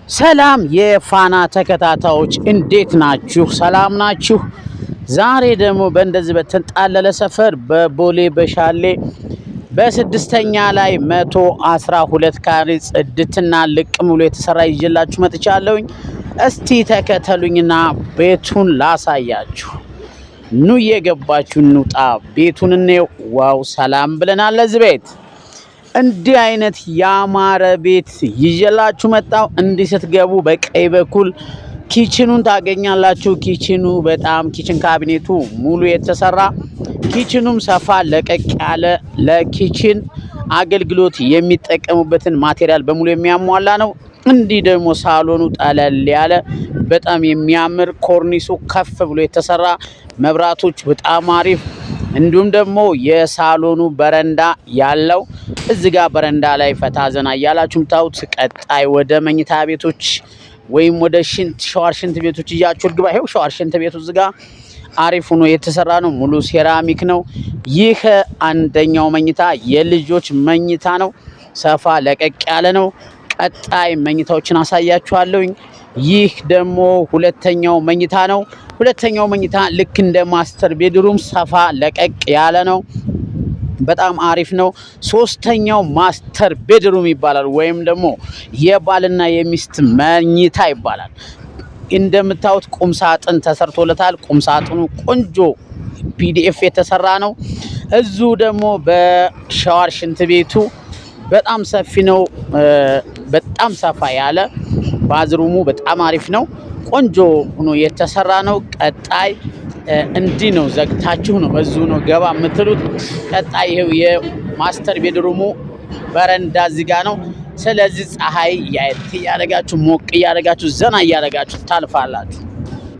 ሰላም የፋና ተከታታዮች እንዴት ናችሁ? ሰላም ናችሁ? ዛሬ ደግሞ በእንደዚህ በተንጣለለ ሰፈር በቦሌ በሻሌ በስድስተኛ ላይ 112 ካሬ ጽድትና ልቅም ብሎ የተሰራ ይዤላችሁ መጥቻለሁኝ። እስቲ ተከተሉኝና ቤቱን ላሳያችሁ። ኑ እየገባችሁ እንውጣ፣ ቤቱን እንየው። ዋው ሰላም ብለናል ለዚህ ቤት። እንዲህ አይነት ያማረ ቤት ይዤላችሁ መጣው። እንዲህ ስትገቡ በቀኝ በኩል ኪችኑን ታገኛላችሁ። ኪችኑ በጣም ኪችን ካቢኔቱ ሙሉ የተሰራ ኪችኑም ሰፋ ለቀቅ ያለ ለኪችን አገልግሎት የሚጠቀሙበትን ማቴሪያል በሙሉ የሚያሟላ ነው። እንዲህ ደግሞ ሳሎኑ ጠለል ያለ በጣም የሚያምር ኮርኒሱ ከፍ ብሎ የተሰራ መብራቶች በጣም አሪፍ እንዲሁም ደግሞ የሳሎኑ በረንዳ ያለው እዚህ ጋር በረንዳ ላይ ፈታ ዘና እያላችሁ ታውት። ቀጣይ ወደ መኝታ ቤቶች ወይም ወደ ሻወር ሽንት ቤቶች እያችሁ ግባ። ይሄው ሻወር ሽንት ቤቱ እዚህ ጋር አሪፍ ሆኖ የተሰራ ነው። ሙሉ ሴራሚክ ነው። ይህ አንደኛው መኝታ የልጆች መኝታ ነው። ሰፋ ለቀቅ ያለ ነው። ቀጣይ መኝታዎችን አሳያችኋለሁኝ። ይህ ደግሞ ሁለተኛው መኝታ ነው። ሁለተኛው መኝታ ልክ እንደ ማስተር ቤድሩም ሰፋ ለቀቅ ያለ ነው። በጣም አሪፍ ነው። ሶስተኛው ማስተር ቤድሩም ይባላል ወይም ደግሞ የባልና የሚስት መኝታ ይባላል። እንደምታዩት ቁም ሳጥን ተሰርቶለታል። ቁም ሳጥኑ ቆንጆ ፒዲኤፍ የተሰራ ነው። እዙ ደግሞ በሻወር ሽንት ቤቱ በጣም ሰፊ ነው። በጣም ሰፋ ያለ ባዝሩሙ በጣም አሪፍ ነው። ቆንጆ ሆኖ የተሰራ ነው። ቀጣይ እንዲህ ነው፣ ዘግታችሁ ነው በዙ ነው ገባ የምትሉት። ቀጣይ ይሄው የማስተር ቤድሩሙ በረንዳ እዚህ ጋር ነው። ስለዚህ ፀሐይ እያያችሁ ሞቅ እያደረጋችሁ ዘና እያደረጋችሁ ታልፋላችሁ።